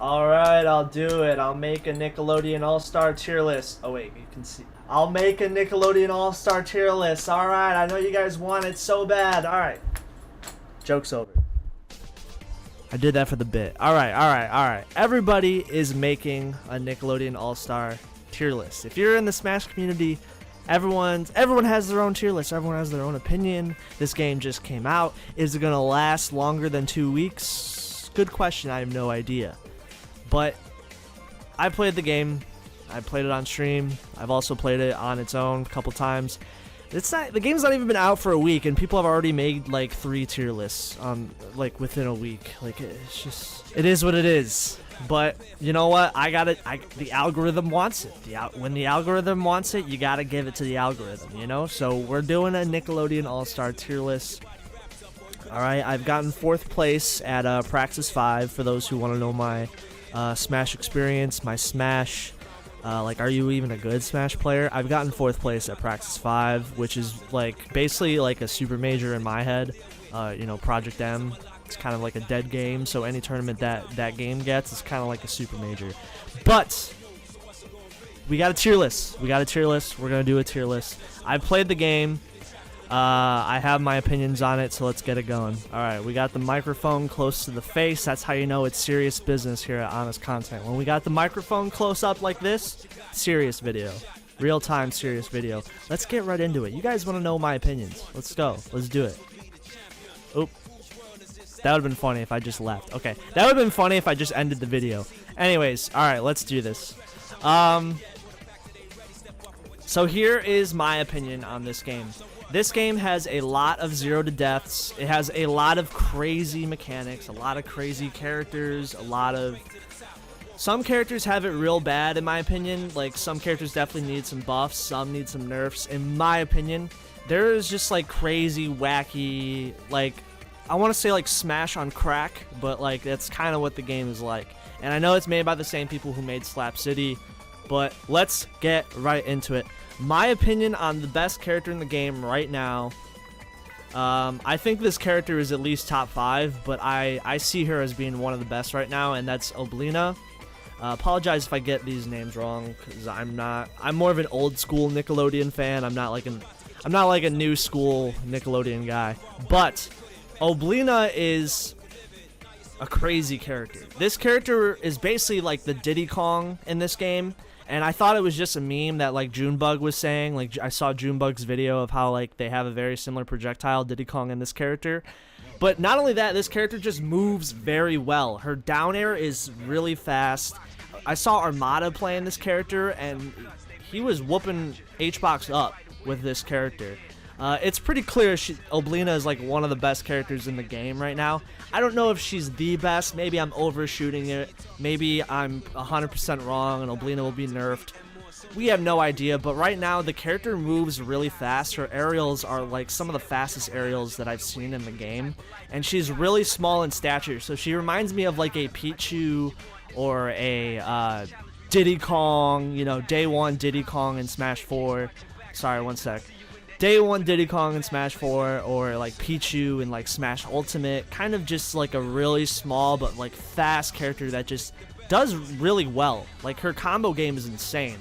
Alright, I'll do it. I'll make a Nickelodeon All-Star tier list. Oh wait, you can see. I'll make a Nickelodeon All-Star tier list. Alright, I know you guys want it so bad. Alright. Joke's over. I did that for the bit. Alright. Everybody is making a Nickelodeon All-Star tier list. If you're in the Smash community, everyone has their own tier list. Everyone has their own opinion. This game just came out. Is it going to last longer than 2 weeks? Good question. I have no idea. But I played the game. I played it on stream. I've also played it on its own a couple times. The game's not even been out for a week, and people have already made like 3 tier lists on like within a week. Like it's just, it is what it is. But you know what? The algorithm wants it. When the algorithm wants it, you gotta give it to the algorithm. You know. So we're doing a Nickelodeon All-Star tier list. All right. I've gotten 4th place at Praxis 5. For those who want to know my Smash experience, my Smash. Like, are you even a good Smash player? I've gotten 4th place at Praxis 5, which is like basically like a super major in my head. You know, Project M. It's kind of like a dead game, so any tournament that game gets is kind of like a super major. But we got a tier list. We're gonna do a tier list. I've played the game. I have my opinions on it, so let's get it going. Alright, we got the microphone close to the face. That's how you know it's serious business here at Honest Content. When we got the microphone close up like this, serious video. Real-time serious video. Let's get right into it. You guys want to know my opinions. Let's go. Let's do it. Oop. That would have been funny if I just left. Okay, that would have been funny if I just ended the video. Anyways, alright, let's do this. So here is my opinion on this game. This game has a lot of 0 to deaths. It has a lot of crazy mechanics, a lot of crazy characters, some characters have it real bad in my opinion. Like, some characters definitely need some buffs, some need some nerfs. In my opinion, there is just like crazy, wacky, like, I want to say like Smash on crack, but like that's kind of what the game is like. And I know it's made by the same people who made Slap City, but let's get right into it. My opinion on the best character in the game right now, I think this character is at least top 5, but I see her as being one of the best right now, and that's Oblina. Apologize if I get these names wrong, because I'm more of an old school Nickelodeon fan. I'm not like a new school Nickelodeon guy. But Oblina is a crazy character. This character is basically like the Diddy Kong in this game. And I thought it was just a meme that like Junebug was saying. Like, I saw Junebug's video of how like they have a very similar projectile, Diddy Kong, in this character. But not only that, this character just moves very well. Her down air is really fast. I saw Armada playing this character, and he was whooping H-Box up with this character. It's pretty clear Oblina is like one of the best characters in the game right now. I don't know if she's the best. Maybe I'm overshooting it. Maybe I'm 100% wrong and Oblina will be nerfed. We have no idea, but right now the character moves really fast. Her aerials are like some of the fastest aerials that I've seen in the game. And she's really small in stature, so she reminds me of like a Pichu or a Diddy Kong, you know, day 1 Diddy Kong in Smash 4. Sorry, one sec. Day 1 Diddy Kong in Smash 4, or like Pichu in like Smash Ultimate. Kind of just like a really small but like fast character that just does really well. Like, her combo game is insane.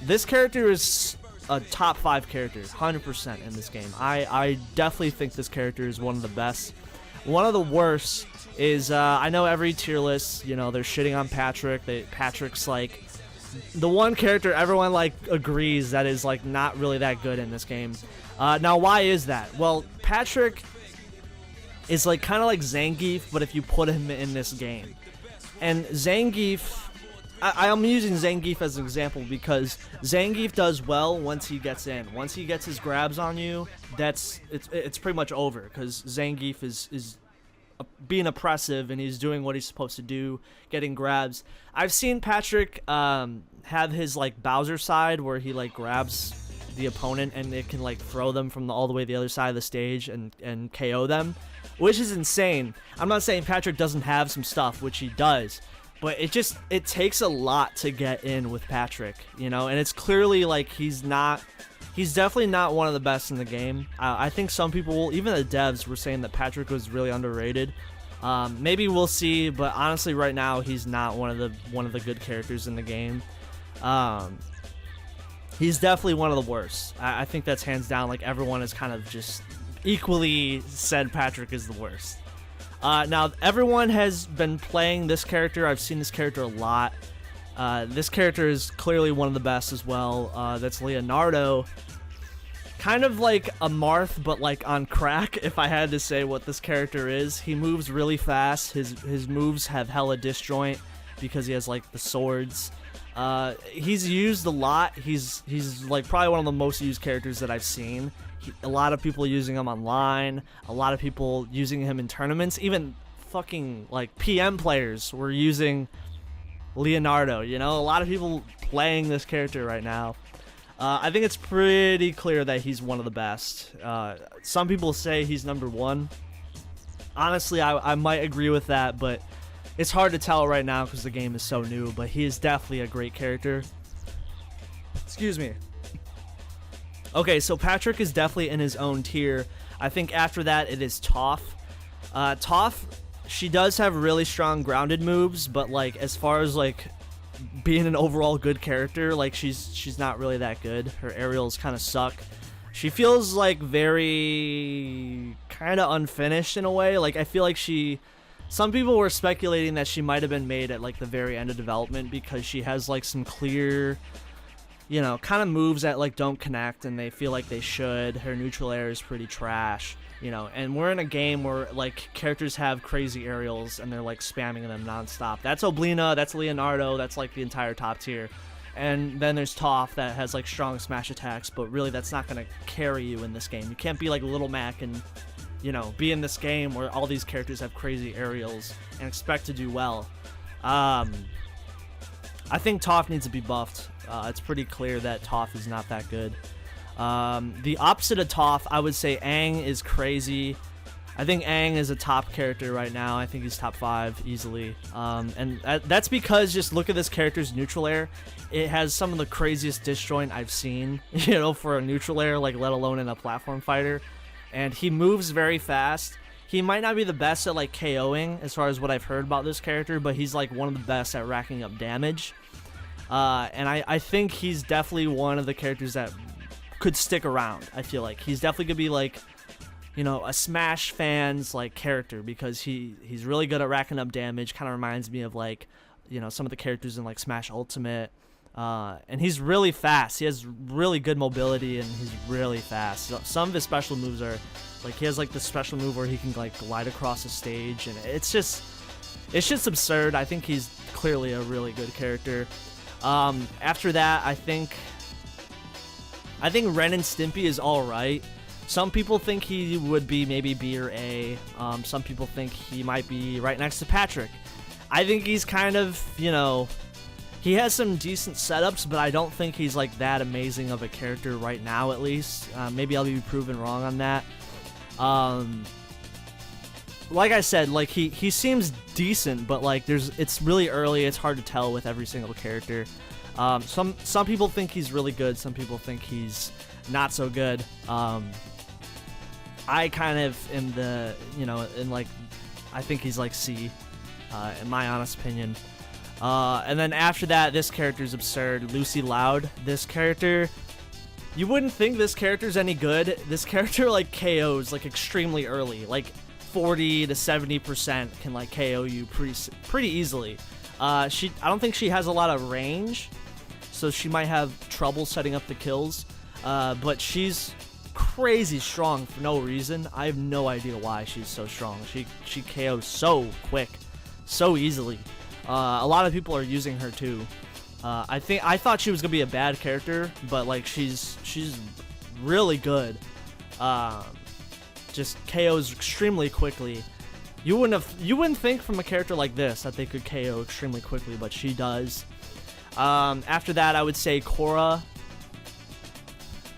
This character is a top 5 character, 100% in this game. I definitely think this character is one of the best. One of the worst is, I know every tier list, you know, they're shitting on Patrick. Patrick's like the one character everyone like agrees that is like not really that good in this game. Now, why is that? Well, Patrick is like kind of like Zangief, but if you put him in this game. And Zangief, I'm using Zangief as an example because Zangief does well once he gets in. Once he gets his grabs on you, it's pretty much over, because Zangief is being oppressive and he's doing what he's supposed to do, getting grabs. I've seen Patrick have his like Bowser side where he like grabs the opponent and it can like throw them from all the way to the other side of the stage and KO them, which is insane. I'm not saying Patrick doesn't have some stuff, which he does, but it takes a lot to get in with Patrick, you know, and it's clearly like he's definitely not one of the best in the game. I think some people, even the devs, were saying that Patrick was really underrated. Maybe we'll see, but honestly, right now he's not one of the good characters in the game. He's definitely one of the worst. I think that's hands down. Like, everyone has kind of just equally said Patrick is the worst. Now, everyone has been playing this character. I've seen this character a lot. This character is clearly one of the best as well. That's Leonardo. Kind of like a Marth, but like on crack, if I had to say what this character is. He moves really fast. His moves have hella disjoint because he has like the swords. He's used a lot. He's like probably one of the most used characters that I've seen. A lot of people using him online. A lot of people using him in tournaments. Even fucking like PM players were using Leonardo. You know, a lot of people playing this character right now. I think it's pretty clear that he's one of the best. Some people say he's number one. Honestly, I might agree with that, but it's hard to tell right now because the game is so new. But he is definitely a great character. Excuse me. Okay, so Patrick is definitely in his own tier. I think after that it is Toph. Toph, she does have really strong grounded moves, but like as far as like being an overall good character, like she's not really that good. Her aerials kind of suck. She feels like very kind of unfinished in a way. Like I feel like some people were speculating that she might have been made at like the very end of development because she has like some clear, you know, kind of moves that like don't connect and they feel like they should. Her neutral air is pretty trash, you know, and we're in a game where like characters have crazy aerials and they're like spamming them nonstop. That's Oblina, that's Leonardo, that's like the entire top tier. And then there's Toph that has like strong smash attacks, but really that's not going to carry you in this game. You can't be like Little Mac and, you know, be in this game where all these characters have crazy aerials and expect to do well. I think Toph needs to be buffed. It's pretty clear that Toph is not that good. The opposite of Toph, I would say Aang is crazy. I think Aang is a top character right now. I think he's top 5 easily. And that's because just look at this character's neutral air. It has some of the craziest disjoint I've seen, you know, for a neutral air, like let alone in a platform fighter. And he moves very fast. He might not be the best at like KOing as far as what I've heard about this character, but he's like one of the best at racking up damage. And I think he's definitely one of the characters that could stick around. I feel like he's definitely gonna be like, you know, a Smash fan's like character because he's really good at racking up damage. Kind of reminds me of like, you know, some of the characters in like Smash Ultimate. And he's really fast. He has really good mobility and he's really fast. So some of his special moves are like, he has like the special move where he can like glide across the stage, and it's just absurd. I think he's clearly a really good character. After that, I think Ren and Stimpy is alright. Some people think he would be maybe B or A. Some people think he might be right next to Patrick. I think he's kind of, you know, he has some decent setups, but I don't think he's like that amazing of a character right now, at least. Maybe I'll be proven wrong on that. Like I said, like he seems decent, but like it's really early. It's hard to tell with every single character. Some people think he's really good. Some people think he's not so good. I kind of am the, you know, in like, I think he's like C, in my honest opinion. And then after that, this character is absurd. Lucy Loud. This character, you wouldn't think this character's any good. This character like KOs like extremely early, like 40 to 70% can like KO you pretty easily. I don't think she has a lot of range, so she might have trouble setting up the kills. But she's crazy strong for no reason. I have no idea why she's so strong. She KOs so quick, so easily. A lot of people are using her too. I thought she was gonna be a bad character, but like she's really good. Just KOs extremely quickly. You wouldn't think from a character like this that they could KO extremely quickly, but she does. After that, I would say Korra.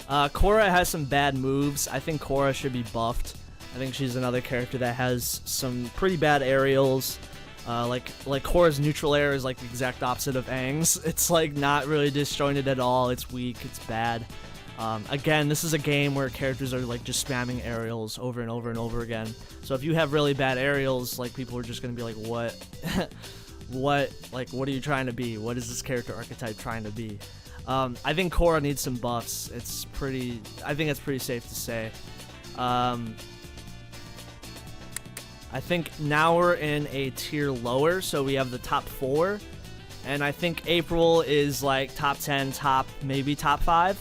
Korra has some bad moves. I think Korra should be buffed. I think she's another character that has some pretty bad aerials. Like Korra's neutral air is like the exact opposite of Aang's. It's like not really disjointed at all. It's weak. It's bad. Again, this is a game where characters are like just spamming aerials over and over and over again. So if you have really bad aerials, like people are just gonna be like, what, what are you trying to be? What is this character archetype trying to be? I think Korra needs some buffs. I think it's pretty safe to say. I think now we're in a tier lower, so we have the top 4, and I think April is like top 10, maybe top 5.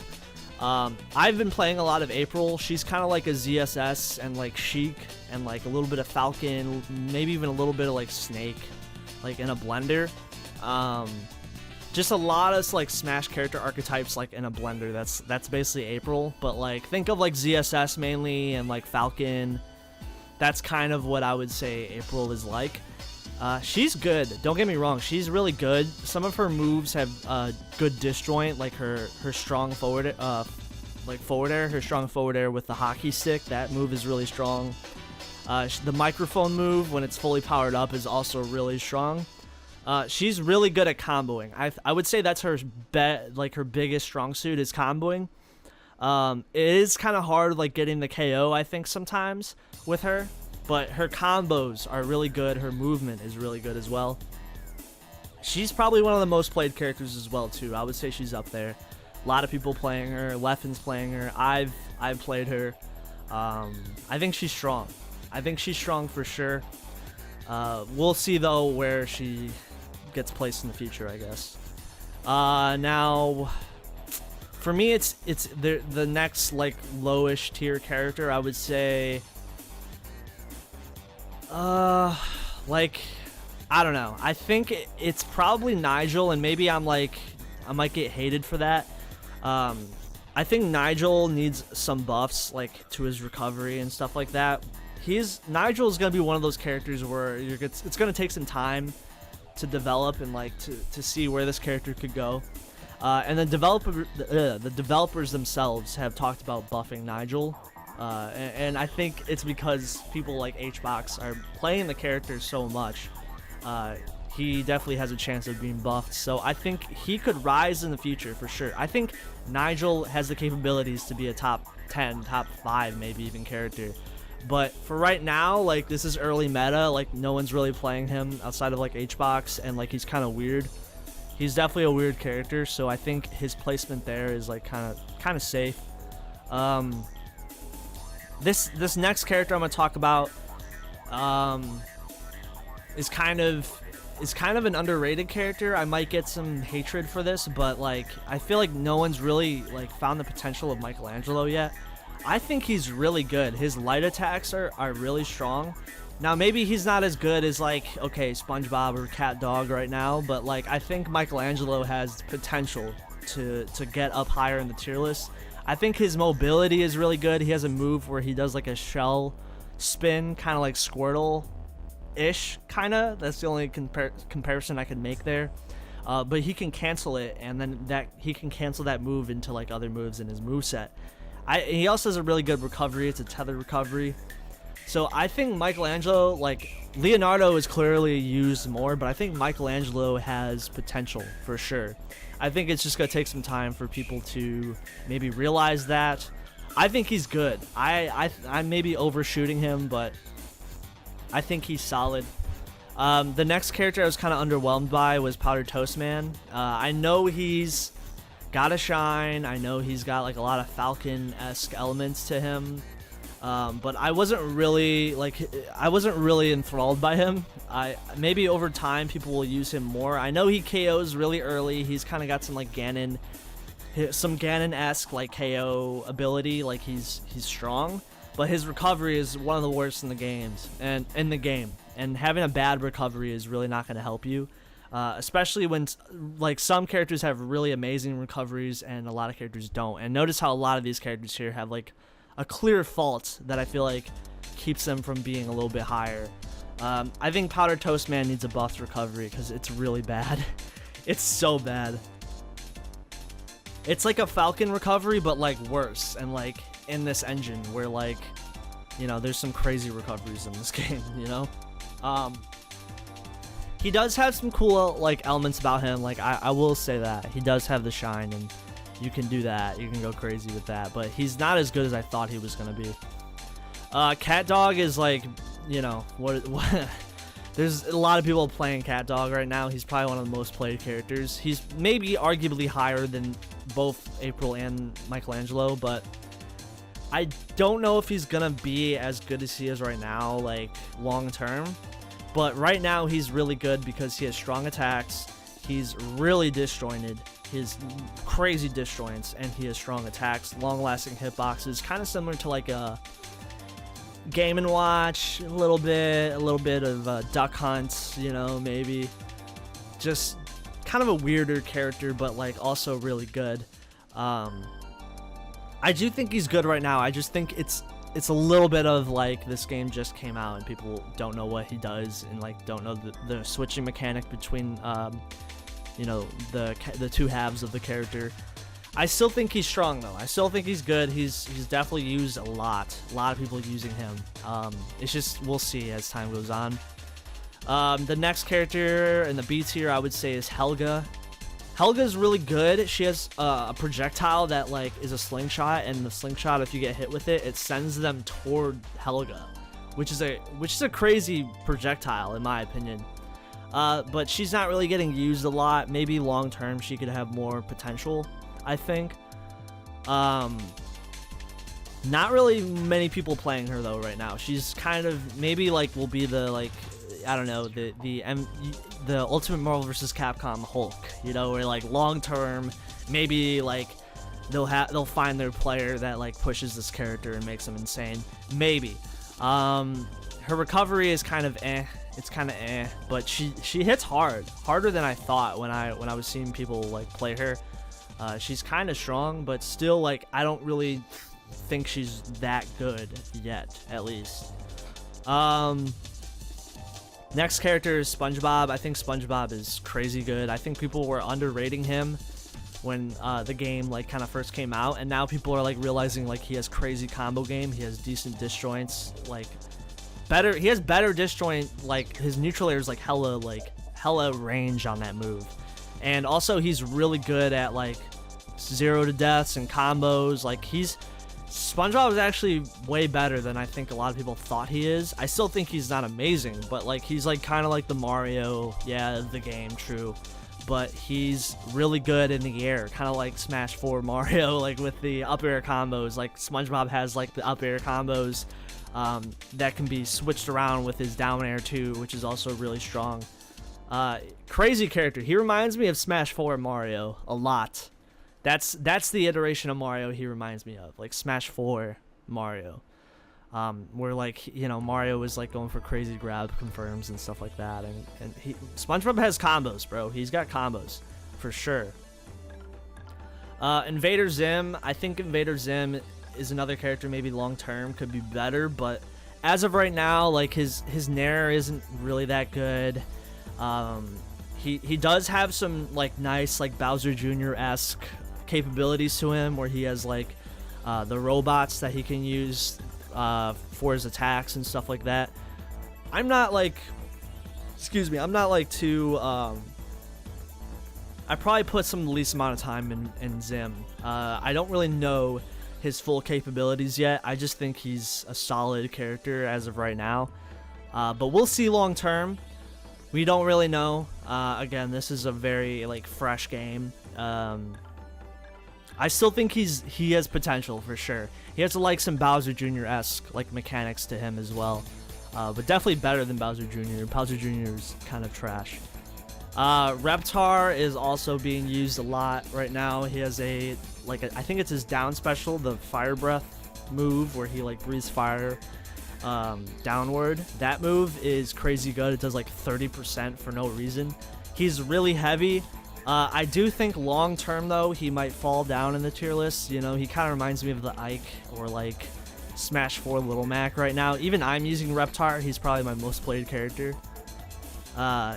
I've been playing a lot of April. She's kind of like a ZSS and like Sheik and like a little bit of Falcon, maybe even a little bit of like Snake, like in a blender. Just a lot of like Smash character archetypes like in a blender. That's basically April, but like think of like ZSS mainly and like Falcon. That's kind of what I would say April is like. She's good. Don't get me wrong. She's really good. Some of her moves have good disjoint, like her strong forward, forward air. Her strong forward air with the hockey stick. That move is really strong. The microphone move, when it's fully powered up, is also really strong. She's really good at comboing. I would say that's her her biggest strong suit is comboing. It is kind of hard like getting the KO, I think, sometimes with her, but her combos are really good. Her movement is really good as well. She's probably one of the most played characters as well too. I would say she's up there. A lot of people playing her. Leffen's playing her. I've played her. I think she's strong. I think she's strong for sure. We'll see though where she gets placed in the future, I guess. Now, for me, it's the next like lowish tier character. I would say, like, I don't know. I think it's probably Nigel, and maybe I might get hated for that. I think Nigel needs some buffs, like to his recovery and stuff like that. Nigel is gonna be one of those characters where it's gonna take some time to develop and like to see where this character could go. And the developers themselves have talked about buffing Nigel, and I think it's because people like HBox are playing the character so much. He definitely has a chance of being buffed, so I think he could rise in the future for sure. I think Nigel has the capabilities to be a top 10, top 5 maybe even character. But for right now, like, this is early meta, like no one's really playing him outside of like HBox, and like he's kind of weird. He's definitely a weird character, so I think his placement there is like kind of safe. This next character I'm gonna talk about is kind of an underrated character. I might get some hatred for this, but like I feel like no one's really like found the potential of Michelangelo yet. I think he's really good. His light attacks are really strong. Now maybe he's not as good as like, okay, SpongeBob or CatDog right now, but like I think Michelangelo has potential to get up higher in the tier list. I think his mobility is really good. He has a move where he does like a shell spin, kind of like Squirtle-ish, kind of. That's the only comparison I could make there. But he can cancel it, and then he can cancel that move into like other moves in his moveset. He also has a really good recovery. It's a tethered recovery. So I think Michelangelo, like Leonardo is clearly used more, but I think Michelangelo has potential for sure. I think it's just going to take some time for people to maybe realize that. I think he's good. I may be overshooting him, but I think he's solid. The next character I was kind of underwhelmed by was Powdered Toast Man. I know he's got a shine. I know he's got like a lot of Falcon-esque elements to him. But I wasn't really enthralled by him. Maybe over time people will use him more. I know he KOs really early. He's kind of got some like Ganon-esque like KO ability. Like he's strong, but his recovery is one of the worst in the games and in the game. And having a bad recovery is really not going to help you. Especially when like some characters have really amazing recoveries and a lot of characters don't. And notice how a lot of these characters here have like a clear fault that I feel like keeps them from being a little bit higher. I think Powdered Toast Man needs a buffed recovery because it's really bad. It's so bad. It's like a Falcon recovery, but like worse, and like in this engine where like, you know, there's some crazy recoveries in this game, you know? He does have some cool like elements about him. Like I will say that he does have the shine, and you can do that. You can go crazy with that. But he's not as good as I thought he was gonna be. CatDog is like, you know, what there's a lot of people playing CatDog right now. He's probably one of the most played characters. He's maybe arguably higher than both April and Michelangelo, but I don't know if he's gonna be as good as he is right now, like long term. But right now he's really good because he has strong attacks. He's really disjointed. His crazy disjoints, and he has strong attacks, long-lasting hitboxes, kind of similar to like a Game & Watch, a little bit of Duck Hunt, you know, maybe. Just kind of a weirder character, but like also really good. I do think he's good right now. I just think it's a little bit of like this game just came out and people don't know what he does and like don't know the switching mechanic between you know, the two halves of the character. I still think he's strong though. I still think he's good. He's definitely used a lot of people using him. It's just we'll see as time goes on. The next character in the B tier I would say is Helga. Helga's really good. She has a projectile that like is a slingshot, and the slingshot, if you get hit with it, it sends them toward Helga, which is a crazy projectile in my opinion. But she's not really getting used a lot. Maybe long term she could have more potential, I think. Not really many people playing her though right now. She's kind of maybe like will be the like, I don't know, the Ultimate Marvel vs. Capcom Hulk, you know, where like long term maybe like they'll find their player that like pushes this character and makes them insane. Maybe. Her recovery is kind of it's kind of but she hits harder than I thought when I was seeing people like play her. She's kind of strong, but still like I don't really think she's that good yet, at least. Next character is SpongeBob. I think SpongeBob is crazy good. I think people were underrating him when the game like kind of first came out, and now people are like realizing like he has crazy combo game. He has decent disjoints, like better. He has better disjoint. Like his neutral air is like hella range on that move, and also he's really good at like 0 to deaths and combos. Like SpongeBob is actually way better than I think a lot of people thought he is. I still think he's not amazing, but like he's like kind of like the Mario, yeah, the game, true. But he's really good in the air, kind of like Smash 4 Mario, like with the up air combos. Like SpongeBob has like the up air combos that can be switched around with his down air too, which is also really strong. Crazy character. He reminds me of Smash 4 Mario a lot. That's the iteration of Mario he reminds me of, like Smash 4 Mario, where like, you know, Mario was like going for crazy grab confirms and stuff like that, and SpongeBob has combos, bro. He's got combos for sure. Invader Zim. I think Invader Zim is another character maybe long term could be better, but as of right now, like his nair isn't really that good. He does have some like nice like Bowser Jr.-esque capabilities to him, where he has like the robots that he can use for his attacks and stuff like that. I'm not like too I probably put some least amount of time in Zim. I don't really know his full capabilities yet. I just think he's a solid character as of right now, but we'll see long term. We don't really know. Again, this is a very like fresh game. I still think he has potential for sure. He has like some Bowser Jr.-esque like mechanics to him as well, but definitely better than Bowser Jr. Bowser Jr. is kind of trash. Reptar is also being used a lot right now. He has I think it's his down special, the Fire Breath move, where he like breathes fire downward. That move is crazy good. It does like 30% for no reason. He's really heavy. I do think long term though he might fall down in the tier list. You know, he kind of reminds me of the Ike or like Smash 4 Little Mac right now. Even I'm using Reptar. He's probably my most played character.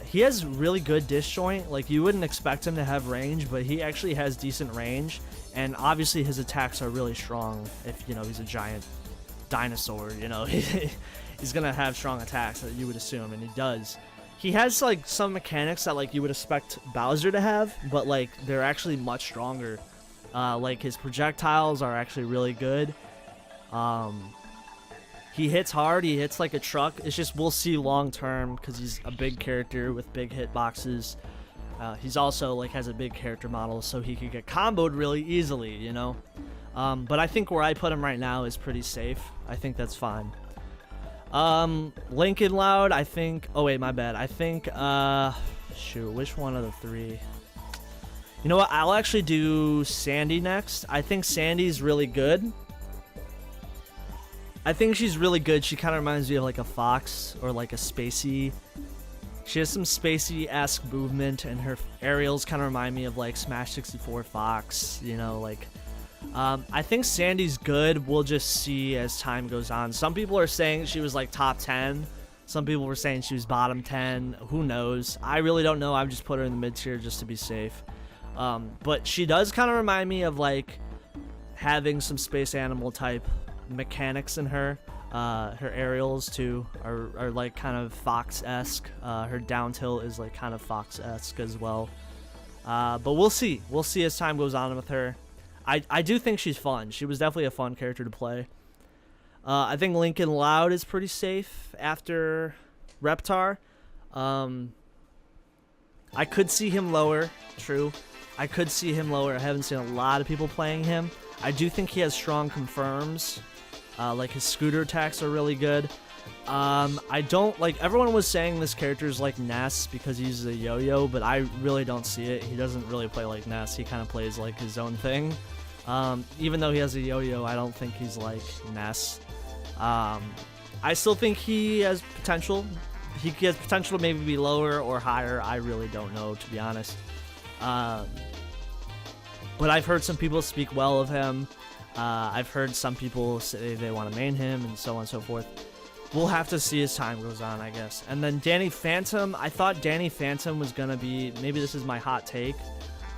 He has really good disjoint. Like you wouldn't expect him to have range, but he actually has decent range, and obviously his attacks are really strong. If you know he's a giant dinosaur, you know he's gonna have strong attacks that you would assume, and he does. He has like some mechanics that like you would expect Bowser to have, but like they're actually much stronger. Like his projectiles are actually really good. He hits hard. He hits like a truck. It's just we'll see long term because he's a big character with big hitboxes. He's also like has a big character model, so he could get comboed really easily, you know. But I think where I put him right now is pretty safe. I think that's fine. Lincoln Loud, I think. Oh wait, my bad. I think. Shoot, which one of the three? You know what? I'll actually do Sandy next. I think Sandy's really good. I think she's really good. She kind of reminds me of like a Fox or like a Spacey. She has some Spacey-esque movement, and her aerials kind of remind me of like Smash 64 Fox. You know, like. I think Sandy's good. We'll just see as time goes on. Some people are saying she was like top 10. Some people were saying she was bottom 10. Who knows? I really don't know. I've just put her in the mid tier just to be safe. But she does kind of remind me of like having some space animal type mechanics in her. Her aerials too are like kind of Fox-esque. Her down tilt is like kind of Fox-esque as well. But we'll see. We'll see as time goes on with her. I do think she's fun. She was definitely a fun character to play. I think Lincoln Loud is pretty safe after Reptar. I could see him lower. True. I could see him lower. I haven't seen a lot of people playing him. I do think he has strong confirms. Like his scooter attacks are really good. I don't like everyone was saying this character is like Ness because he uses a yo-yo, but I really don't see it. He doesn't really play like Ness. He kind of plays like his own thing. Even though he has a yo-yo, I don't think he's like Ness. I still think he has potential. He has potential to maybe be lower or higher. I really don't know, to be honest. But I've heard some people speak well of him. I've heard some people say they want to main him and so on and so forth. We'll have to see as time goes on, I guess. And then Danny Phantom. I thought Danny Phantom was going to be... Maybe this is my hot take.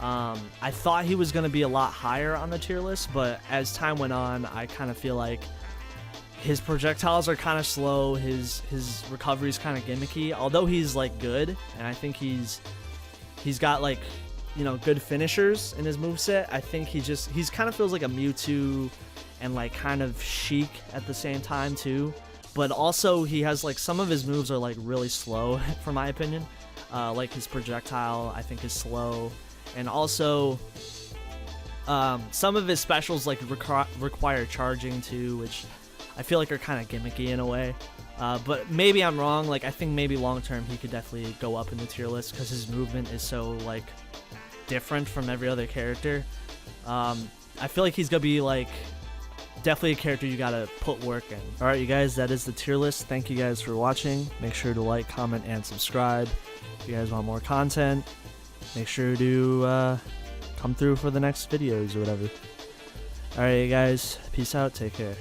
I thought he was going to be a lot higher on the tier list, but as time went on, I kind of feel like his projectiles are kind of slow. His recovery is kind of gimmicky, although he's like good, and I think he's got like, you know, good finishers in his moveset. I think he's kind of feels like a Mewtwo and like kind of Sheik at the same time too. But also he has like some of his moves are like really slow for my opinion. Like his projectile I think is slow, and also some of his specials like require charging too, which I feel like are kind of gimmicky in a way. But maybe I'm wrong. Like I think maybe long term he could definitely go up in the tier list because his movement is so like different from every other character. I feel like he's gonna be like definitely a character you gotta put work in. Alright you guys, that is the tier list. Thank you guys for watching. Make sure to like, comment, and subscribe. If you guys want more content, make sure to come through for the next videos or whatever. Alright you guys, peace out, take care.